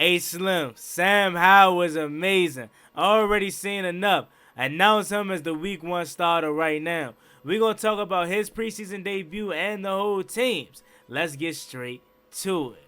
Hey Slim, Sam Howell was amazing. Already seen enough. Announce him as the week 1 starter right now. We're going to talk about his preseason debut and the whole teams. Let's get straight to it.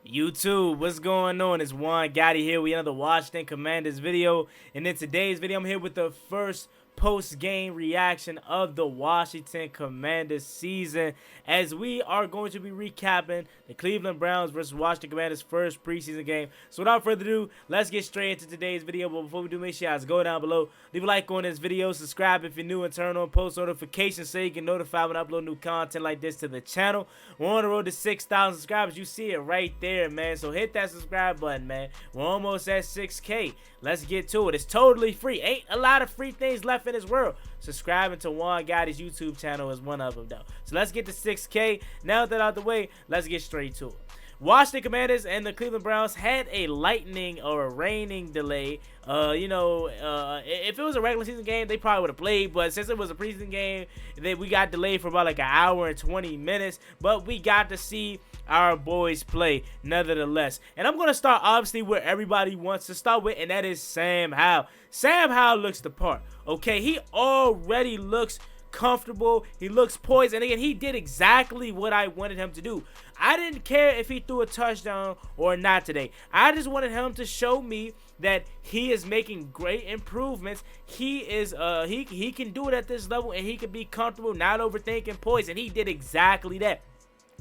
YouTube, what's going on? It's Juan Gotti here with another Washington Commanders video. And in today's video, I'm here with the first post-game reaction of the Washington Commanders season, as we are going to be recapping the Cleveland Browns versus Washington Commanders first preseason game. So without further ado, let's get straight into today's video. But before we do, make sure you guys go down below, leave a like on this video, subscribe if you're new, and turn on post notifications so you can notify when I upload new content like this to the channel. We're on the road to 6,000 subscribers. You see it right there, man. So hit that subscribe button, man. We're almost at 6K. Let's get to it. It's totally free. Ain't a lot of free things left in this world. Subscribing to Juan Gotti's YouTube channel is one of them, though. So let's get to 6K. Now that out the way, let's get straight to it. Washington Commanders and the Cleveland Browns had a lightning or a raining delay. If it was a regular season game, they probably would have played. But since it was a preseason game, we got delayed for about like an hour and 20 minutes. But we got to see our boys play nevertheless. And I'm going to start obviously where everybody wants to start with, and that is Sam Howell. Sam Howell looks the part. Okay, he already looks comfortable. He looks poised, and again, he did exactly what I wanted him to do. I didn't care if he threw a touchdown or not today. I just wanted him to show me that he is making great improvements. He is he can do it at this level, and he can be comfortable, not overthinking, poised, and he did exactly that.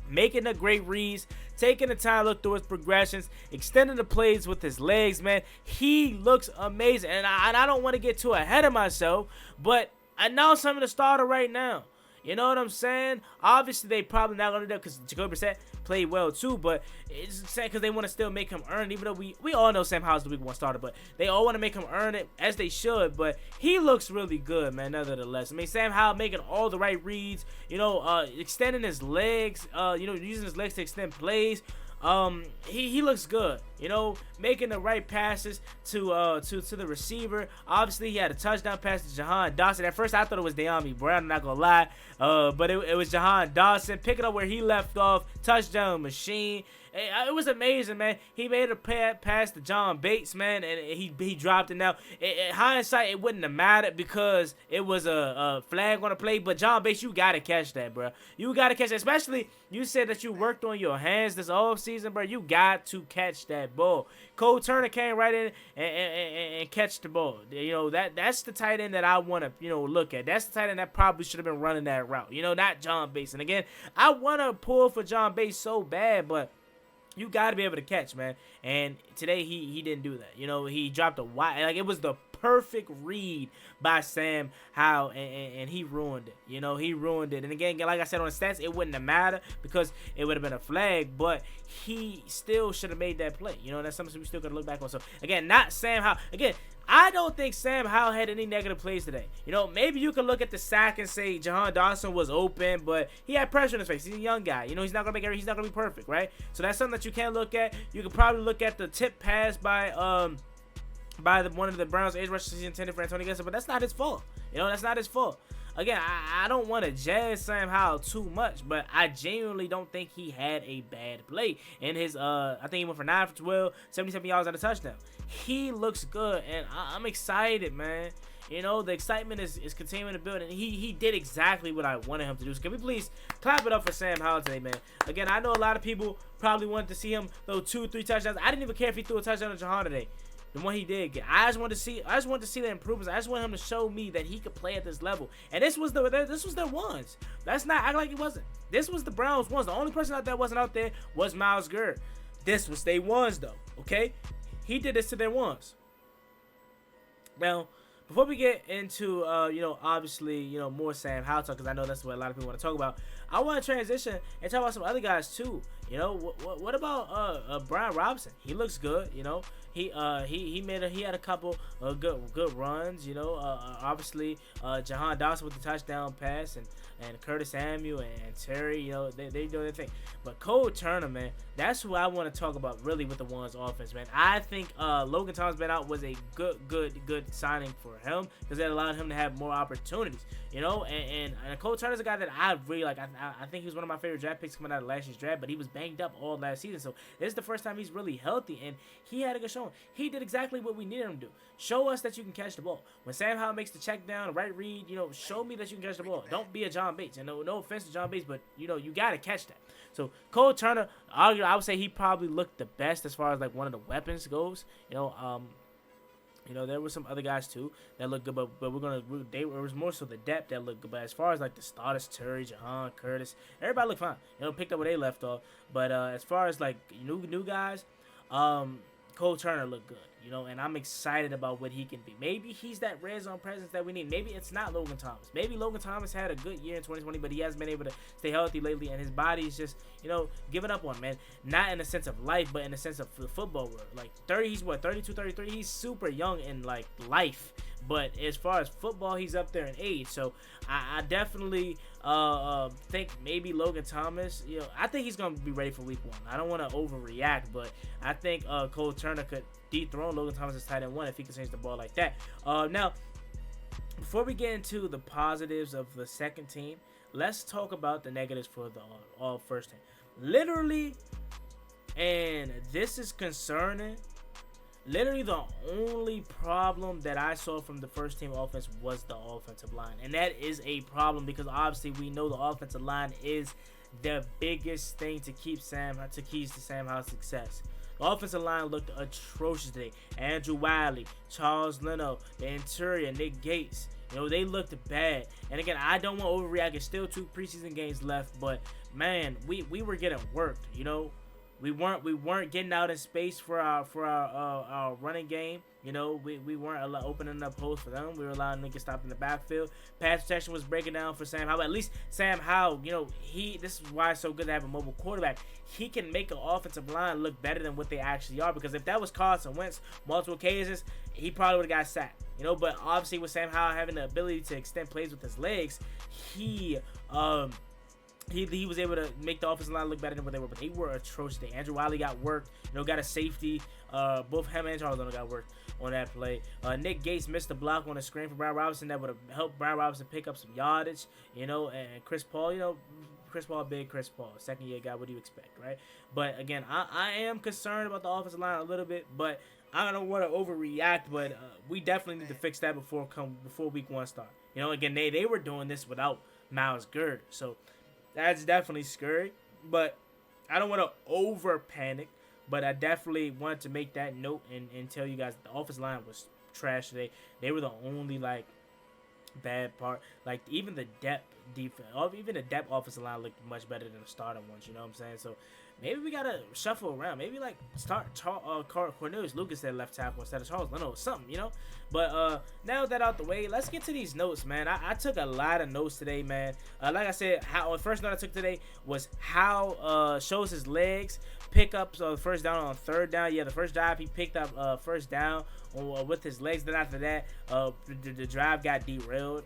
Making the great reads, taking the time to look through his progressions, extending the plays with his legs, man. He looks amazing, and I don't want to get too ahead of myself, but announce him the starter right now. You know what I'm saying? Obviously, they probably not going to do that because Jacoby Brissett played well too, but it's sad because they want to still make him earn it, even though we all know Sam Howell's the week 1 starter, but they all want to make him earn it, as they should. But he looks really good, man, nevertheless. I mean, Sam Howell making all the right reads, extending his legs, using his legs to extend plays. He looks good, making the right passes to the receiver. Obviously, he had a touchdown pass to Jahan Dawson. At first, I thought it was De'Ami Brown, I'm not gonna lie, but it was Jahan Dawson picking up where he left off. Touchdown machine. It was amazing, man. He made a pass to John Bates, man, and he dropped it. Now, in hindsight, it wouldn't have mattered because it was a flag on the play, but John Bates, you got to catch that, bro. You got to catch that, especially you said that you worked on your hands this offseason, bro. You got to catch that ball. Cole Turner came right in and catch the ball. That's the tight end that I want to, look at. That's the tight end that probably should have been running that route, not John Bates. And again, I want to pull for John Bates so bad, but you got to be able to catch, man. And today he didn't do that. He dropped a wide. Like, it was the perfect read by Sam Howell, and he ruined it. He ruined it. And again, like I said on the stats, it wouldn't have mattered because it would have been a flag, but he still should have made that play. That's something we still got to look back on. So, again, not Sam Howell. Again, I don't think Sam Howell had any negative plays today. Maybe you could look at the sack and say Jahan Dawson was open, but he had pressure in his face. He's a young guy. He's not gonna he's not gonna be perfect, right? So that's something that you can look at. You could probably look at the tip pass by one of the Browns' edge rushers he intended for Antonio Gibson, but that's not his fault. That's not his fault. Again, I don't want to jazz Sam Howell too much, but I genuinely don't think he had a bad play. In his, I think he went for 9 for 12, 77 yards and a touchdown. He looks good, and I'm excited, man. The excitement is continuing to build, and he did exactly what I wanted him to do. So can we please clap it up for Sam Howell today, man? Again, I know a lot of people probably wanted to see him throw 2-3 touchdowns. I didn't even care if he threw a touchdown to Jahan today. The one he did get. I just wanted to see the improvements. I just want him to show me that he could play at this level. And this was their ones. Let's not act like it wasn't. This was the Browns ones. The only person out there wasn't out there was Myles Garrett. This was their ones, though. Okay, he did this to their ones. Now, before we get into, obviously, more Sam Howell talk, because I know that's what a lot of people want to talk about, I want to transition and talk about some other guys too. What about Brian Robinson? He looks good. He had a couple good runs. Obviously Jahan Dawson with the touchdown pass, and Curtis Samuel and Terry. They do their thing. But Cole Turner, man, that's who I want to talk about really with the Ones offense, man. I think Logan Thomas been out was a good signing for him, because it allowed him to have more opportunities. And Cole Turner's a guy that I really like. I think he was one of my favorite draft picks coming out of last year's draft, but he was banged up all last season. So this is the first time he's really healthy, and he had a good showing. He did exactly what we needed him to do. Show us that you can catch the ball. When Sam Howell makes the check down, right read, show me that you can catch the ball. Don't be a John Bates. And no offense to John Bates, but you got to catch that. So Cole Turner, I would say he probably looked the best as far as like one of the weapons goes. There were some other guys too that looked good, but it was more so the depth that looked good. But as far as like the starters, Terry, Jahan, Curtis, everybody looked fine. Picked up where they left off. But as far as like new guys, Cole Turner looked good. And I'm excited about what he can be. Maybe he's that red zone presence that we need. Maybe it's not Logan Thomas. Maybe Logan Thomas had a good year in 2020, but he hasn't been able to stay healthy lately, and his body is just, giving up on him, man. Not in the sense of life, but in the sense of the football world. Like 30, he's 32, 33. He's super young in like life. But as far as football, he's up there in age. So I definitely think maybe Logan Thomas, I think he's going to be ready for week 1. I don't want to overreact, but I think Cole Turner could dethrone Logan Thomas as tight end 1 if he can change the ball like that. Now, before we get into the positives of the second team, let's talk about the negatives for the all first team. Literally, and this is concerning, literally the only problem that I saw from the first team offense was the offensive line. And that is a problem because obviously we know the offensive line is the biggest thing to keys to Sam Howell's success. The offensive line looked atrocious today. Andrew Wiley, Charles Leno, the interior, Nick Gates. They looked bad. And again, I don't want to overreact. It's still 2 preseason games left. But, man, we were getting worked, We weren't getting out in space for our running game. We weren't opening up holes for them. We were allowing them to get stopped in the backfield. Pass protection was breaking down for Sam Howell. At least Sam Howell, this is why it's so good to have a mobile quarterback. He can make an offensive line look better than what they actually are. Because if that was Carson Wentz multiple occasions, he probably would have got sacked. But obviously with Sam Howell having the ability to extend plays with his legs, he was able to make the offensive line look better than what they were, but they were atrocious. Andrew Wiley got worked, got a safety. Both him and Charles Leno got worked on that play. Nick Gates missed the block on the screen for Brian Robinson that would have helped Brian Robinson pick up some yardage. And Chris Paul, big Chris Paul, second year guy. What do you expect, right? But again, I am concerned about the offensive line a little bit, but I don't want to overreact. But we definitely need to fix that before week 1 start. Again, they were doing this without Myles Garrett, so that's definitely scary, but I don't want to over panic. But I definitely wanted to make that note and tell you guys the offensive line was trash today. They were the only bad part. Even the depth defense, even the depth offensive line looked much better than the starting ones. You know what I'm saying? So maybe we gotta shuffle around. Maybe start Cornelius Lucas at left tackle instead of Charles Leno or something. But now that out the way, let's get to these notes, man. I took a lot of notes today, man. Like I said, the first note I took today was how shows his legs. Pickups first down on third down. Yeah, the first drive he picked up first down with his legs. Then after that, the drive got derailed.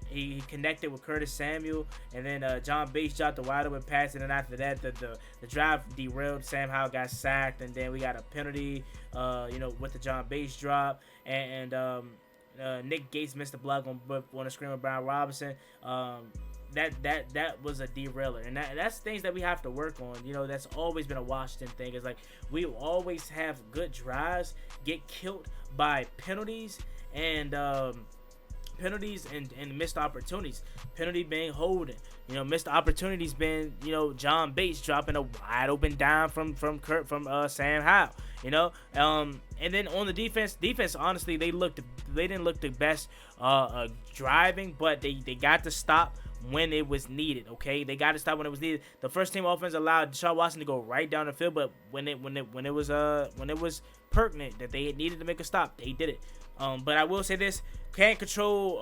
He connected with Curtis Samuel, and then John Bates dropped the wide open pass, and then after that, the drive derailed. Sam Howell got sacked, and then we got a penalty, with the John Bates drop, and Nick Gates missed the block on the screen with Brian Robinson. That was a derailer, and that's things that we have to work on. That's always been a Washington thing. It's we always have good drives get killed by penalties and missed opportunities. Penalty being holding, missed opportunities being, John Bates dropping a wide open dime from Sam Howell, and then on the defense honestly they didn't look the best driving, but they got to stop when it was needed. Okay, they got to stop when it was needed. The first team offense allowed Deshaun Watson to go right down the field, but when it was pertinent that they needed to make a stop, they did it. But I will say this. Can't control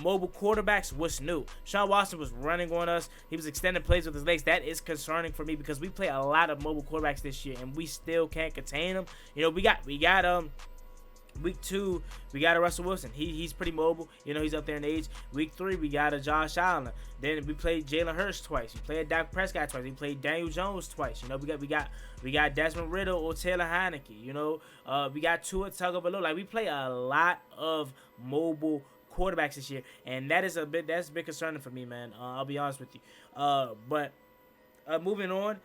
mobile quarterbacks. What's new? Sean Watson was running on us. He was extending plays with his legs. That is concerning for me because we play a lot of mobile quarterbacks this year, and we still can't contain them. You know, we got Week 2, we got a Russell Wilson. He's pretty mobile. You know, he's up there in age. Week 3, we got a Josh Allen. Then we played Jalen Hurts twice. We played Dak Prescott twice. We played Daniel Jones twice. You know, we got Desmond Riddle or Taylor Heineke. You know, we got Tua Tagovailoa. Like, we play a lot of mobile quarterbacks this year, and that's a bit concerning for me, man. I'll be honest with you. But moving on.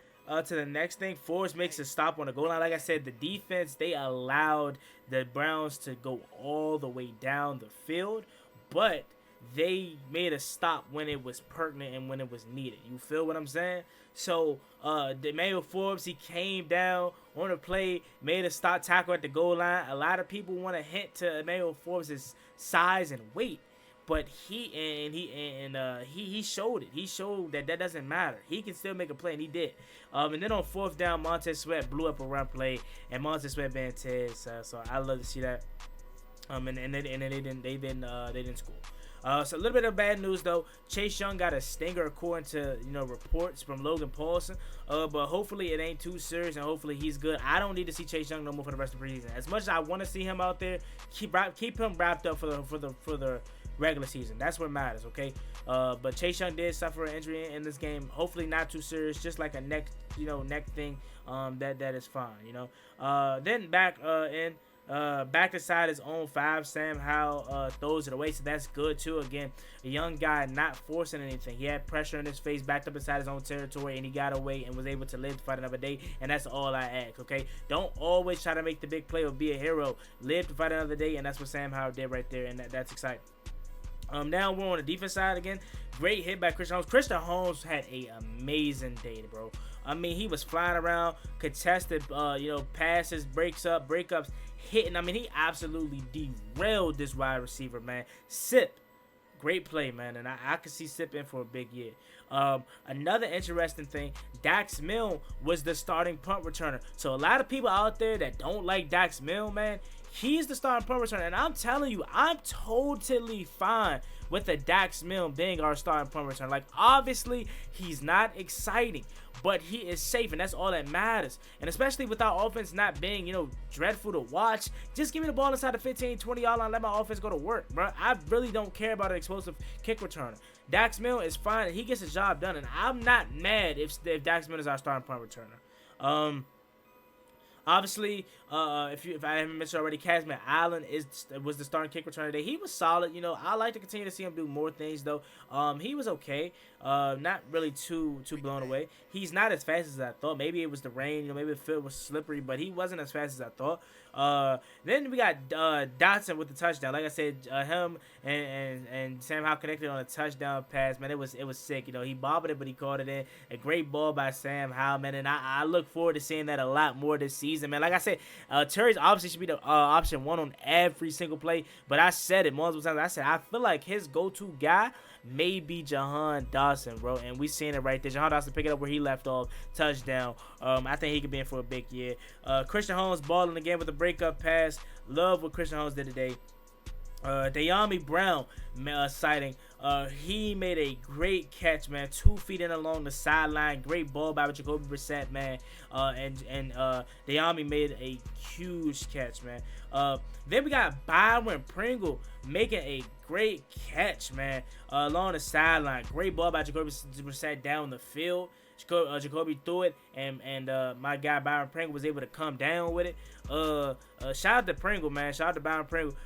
To the next thing, Forbes makes a stop on the goal line. Like I said, the defense, they allowed the Browns to go all the way down the field, but they made a stop when it was pertinent and when it was needed. You feel what I'm saying? So, Emmanuel Forbes, he came down on the play, made a stop tackle at the goal line. A lot of people want to hint to Emmanuel Forbes' size and weight. But he showed it. He showed that doesn't matter. He can still make a play, and he did. And then on 4th down, Montez Sweat blew up a run play, and Montez Sweat banned Tez. So I love to see that. And they didn't score. So a little bit of bad news though. Chase Young got a stinger according to reports from Logan Paulson. But hopefully it ain't too serious, and hopefully he's good. I don't need to see Chase Young no more for the rest of the preseason. As much as I want to see him out there, keep him wrapped up for the regular season. That's what matters, okay? But Chase Young did suffer an injury in this game. Hopefully not too serious, just like a neck thing. That is fine, you know. Then back to side his own 5. Sam Howell throws it away, so that's good too. Again, a young guy not forcing anything. He had pressure in his face, backed up inside his own territory, and he got away and was able to live to fight another day. And that's all I ask, okay? Don't always try to make the big play or be a hero. Live to fight another day, and that's what Sam Howell did right there, and that's exciting. Now we're on the defense side again. Great hit by Christian Holmes. Christian Holmes had an amazing day, bro. I mean, he was flying around, contested, passes, breakups, hitting. I mean, he absolutely derailed this wide receiver, man. Sip, great play, man, and I could see Sip in for a big year. Another interesting thing, Dax Milne was the starting punt returner. So a lot of people out there that don't like Dax Milne, man, he's the starting punt returner, and I'm telling you, I'm totally fine with the Dax Milne being our starting punt returner. Like, obviously, he's not exciting, but he is safe, and that's all that matters. And especially with our offense not being, dreadful to watch, just give me the ball inside the 15, 20-yard line, let my offense go to work, bro. I really don't care about an explosive kick returner. Dax Milne is fine, and he gets his job done, and I'm not mad if Dax Milne is our starting punt returner. Obviously, if I haven't mentioned already, Casman Allen was the starting kick returner today. He was solid. I like to continue to see him do more things though. He was okay. Not really too blown away. He's not as fast as I thought. Maybe it was the rain. Maybe the field was slippery, but he wasn't as fast as I thought. Then we got Dotson with the touchdown. Like I said, him and Sam Howell connected on a touchdown pass. Man, it was sick. He bobbled it, but he caught it in. A great ball by Sam Howell, man, and I look forward to seeing that a lot more this season, man. Like I said, Terry's obviously should be the option 1 on every single play, but I said it multiple times. I said I feel like his go-to guy may be Jahan Dawson, bro, and we seen it right there. Jahan Dawson pick it up where he left off, touchdown. I think he could be in for a big year. Christian Holmes balling again with a breakup pass. Love what Christian Holmes did today. De'Ami Brown sighting. He made a great catch, man. 2 feet in along the sideline. Great ball by Jacoby Brissett, man. And De'Ami made a huge catch, man. Then we got Byron Pringle making a great catch, man, along the sideline. Great ball by Jacoby Brissett down the field. Jacoby threw it, and my guy Byron Pringle was able to come down with it. Shout out to Pringle, man. Shout out to Byron Pringle.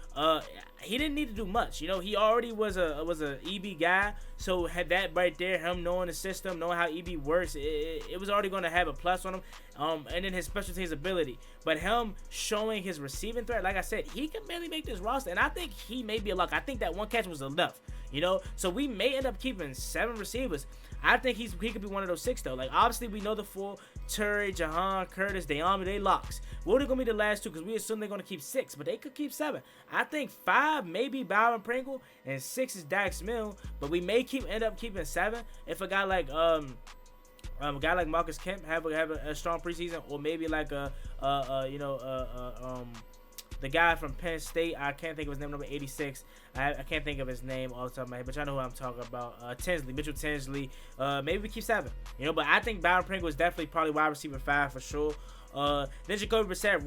He didn't need to do much. He already was a EB guy, so had that right there, him knowing the system, knowing how EB works, it was already going to have a plus on him. And then his special teams ability, but him showing his receiving threat, like I said, he can barely make this roster, and I think he may be a luck. I think that one catch was enough, so we may end up keeping 7 receivers. I think he could be one of those 6 though. Like, obviously we know the 4, Terry, Jahan, Curtis, De'Ami, they locks. What are going to be the last 2? Because we assume they're going to keep 6, but they could keep 7. I think 5 maybe Byron Pringle, and 6 is Dax Milne, but we may end up keeping 7 if a guy like Marcus Kemp have a strong preseason, or maybe like the the guy from Penn State. I can't think of his name, number 86. I can't think of his name off the top of my head, but y'all know who I'm talking about. Tinsley, Mitchell Tinsley. Maybe we keep 7. You know, but I think Byron Pringle is definitely probably wide receiver 5 for sure. Then Jacoby Brissett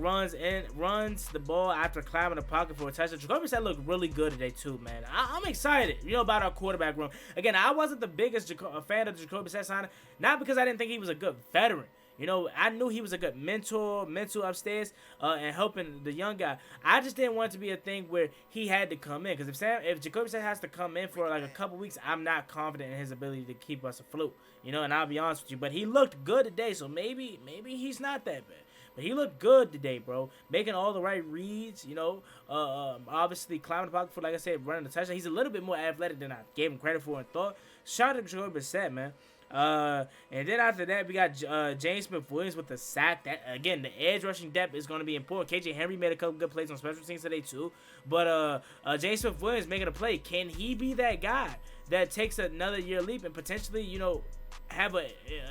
runs the ball after climbing the pocket for a touchdown. Jacoby Brissett looked really good today too, man. I'm excited, you know, about our quarterback room. Again, I wasn't the biggest fan of the Jacoby Brissett signing, not because I didn't think he was a good veteran. You know, I knew he was a good mentor upstairs, and helping the young guy. I just didn't want it to be a thing where he had to come in. Because if Jacoby Brissett has to come in for like a couple weeks, I'm not confident in his ability to keep us afloat. You know, and I'll be honest with you. But he looked good today, so maybe he's not that bad. But he looked good today, bro. Making all the right reads, you know. Obviously climbing the pocket for, like I said, running the touchdown. He's a little bit more athletic than I gave him credit for and thought. Shout out to Jacoby Brissett, man. And then after that, we got James Smith-Williams with the sack. That again, the edge rushing depth is going to be important. KJ Henry made a couple good plays on special teams today too. But James Smith-Williams making a play. Can he be that guy that takes another year leap and potentially, you know, have a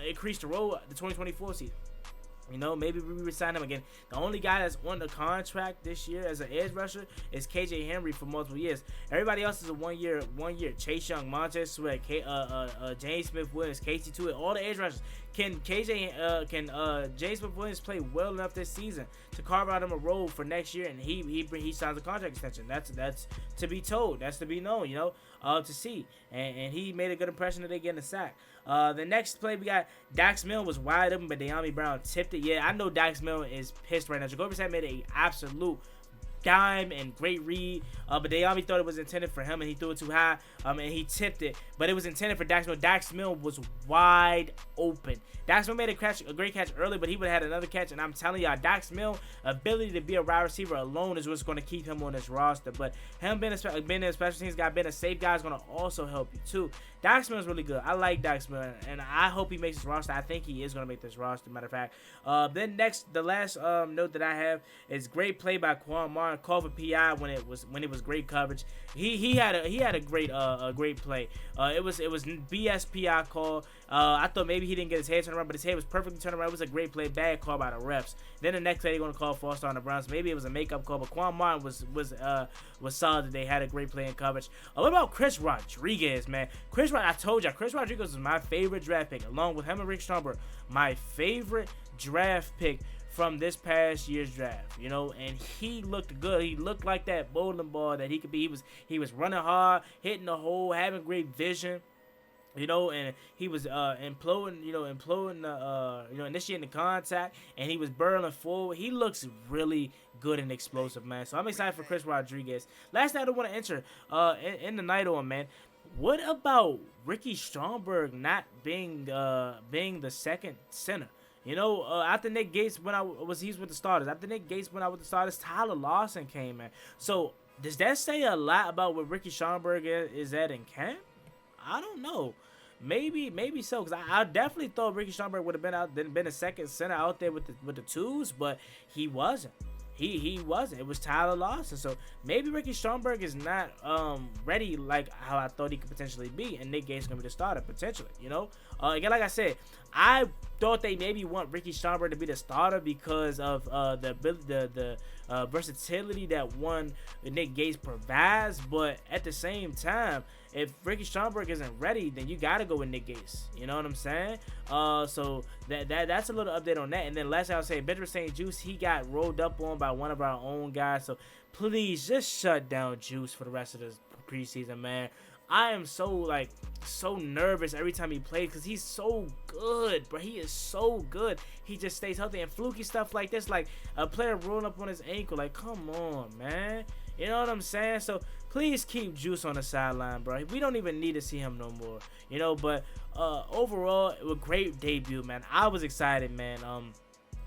increase the role the 2024 season? You know, maybe we resign him again. The only guy that's on the contract this year as an edge rusher is KJ Henry for multiple years. Everybody else is a one year. Chase Young, Montez Sweat, James Smith-Williams, Casey Tuitt, all the edge rushers. Can James Smith-Williams play well enough this season to carve out him a role for next year, and he signs a contract extension? That's to be told. That's to be known. You know, to see. And he made a good impression that they get in the sack. The next play we got, Dax Milne was wide open, but De'Ami Brown tipped it. Yeah, I know Dax Milne is pissed right now. Jacoby Brissett made an absolute dime and great read, but De'Ami thought it was intended for him, and he threw it too high, and he tipped it, but it was intended for Dax Milne. Dax Milne was wide open. Dax Milne made a great catch early, but he would have had another catch, and I'm telling y'all, Dax Milne ability to be a wide receiver alone is what's going to keep him on this roster, but him being a special teams guy, being a safe guy is going to also help you too. Dax Milne is really good. I like Dax Milne, and I hope he makes this roster. I think he is going to make this roster, matter of fact. Then next, the last note that I have is great play by Quan Martin, called for PI when it was great coverage. He had a great play. It was BS PI call. I thought maybe he didn't get his head turned around, but his head was perfectly turned around. It was a great play, bad call by the refs. Then the next play they're going to call false start on the Browns. Maybe it was a makeup call, but Quan Martin was solid. They had a great play in coverage. What about Chris Rodriguez, man? I told y'all, Chris Rodriguez was my favorite draft pick, along with him and Rick Stromberg. My favorite draft pick from this past year's draft, you know, and he looked good. He looked like that bowling ball that he could be. He was running hard, hitting the hole, having great vision. You know, and he was initiating the contact, and he was burrowing forward. He looks really good and explosive, man. So I'm excited for Chris Rodriguez. Last thing I don't want to enter in the night on, man. What about Ricky Stromberg not being the second center? You know, after Nick Gates he's with the starters. After Nick Gates went out with the starters, Tyler Lawson came in. So does that say a lot about what Ricky Stromberg is at in camp? I don't know. Maybe so, because I definitely thought Ricky Stromberg would have been a second center out there with the twos, but he wasn't. He wasn't. It was Tyler Lawson. So maybe Ricky Stromberg is not ready like how I thought he could potentially be, and Nick Gates is gonna be the starter potentially. You know, again, like I said, I thought they maybe want Ricky Stromberg to be the starter because of the versatility that one Nick Gates provides, but at the same time, if Ricky Stromberg isn't ready, then you gotta go with Nick Gates. You know what I'm saying? So that's a little update on that. And then last I'll say, Benjamin St. Juice, he got rolled up on by one of our own guys. So please just shut down Juice for the rest of this preseason, man. I am so nervous every time he plays because he's so good, bro. He is so good. He just stays healthy, and fluky stuff like this, like a player rolling up on his ankle. Like, come on, man. You know what I'm saying? So please keep Juice on the sideline, bro. We don't even need to see him no more. You know, but overall, it was a great debut, man. I was excited, man.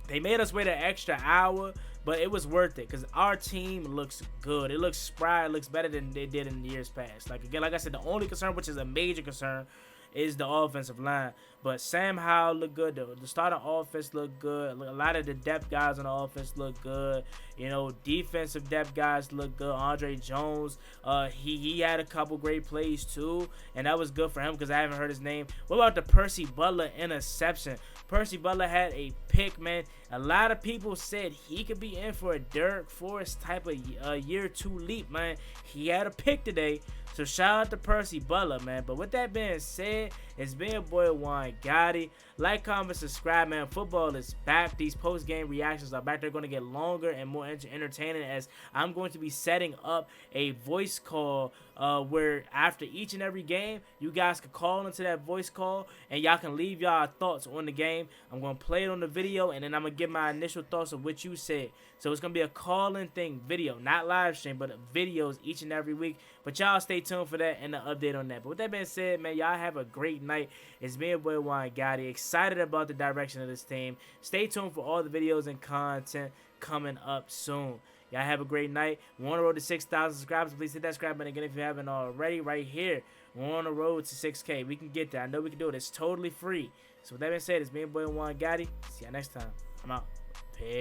They made us wait an extra hour, but it was worth it because our team looks good. It looks spry. It looks better than they did in the years past. Like, again, like I said, the only concern, which is a major concern, is the offensive line. But Sam Howell looked good. The starting offense looked good. A lot of the depth guys on the offense look good. You know, defensive depth guys look good. Andre Jones, he had a couple great plays too, and that was good for him because I haven't heard his name. What about the Percy Butler interception? Percy Butler had a pick, man. A lot of people said he could be in for a Derek Forrest type of year 2 leap, man. He had a pick today. So shout out to Percy Butler, man. But with that being said, it's been your boy Juan Gotti. Like, comment, subscribe, man. Football is back. These post-game reactions are back. They're going to get longer and more entertaining as I'm going to be setting up a voice call where after each and every game, you guys can call into that voice call and y'all can leave y'all thoughts on the game. I'm going to play it on the video and then I'm going to give my initial thoughts of what you said. So it's going to be a call-in thing video, not live stream, but videos each and every week. But y'all stay tuned for that and the update on that. But with that being said, man, y'all have a great night. It's me, your boy Juan Gotti. Excited about the direction of this team. Stay tuned for all the videos and content coming up soon. Y'all have a great night. We're on the road to 6,000 subscribers. Please hit that subscribe button again if you haven't already. Right here, we're on the road to 6K. We can get there. I know we can do it. It's totally free. So with that being said, it's me, your boy Juan Gotti. See y'all next time. I'm out. Peace.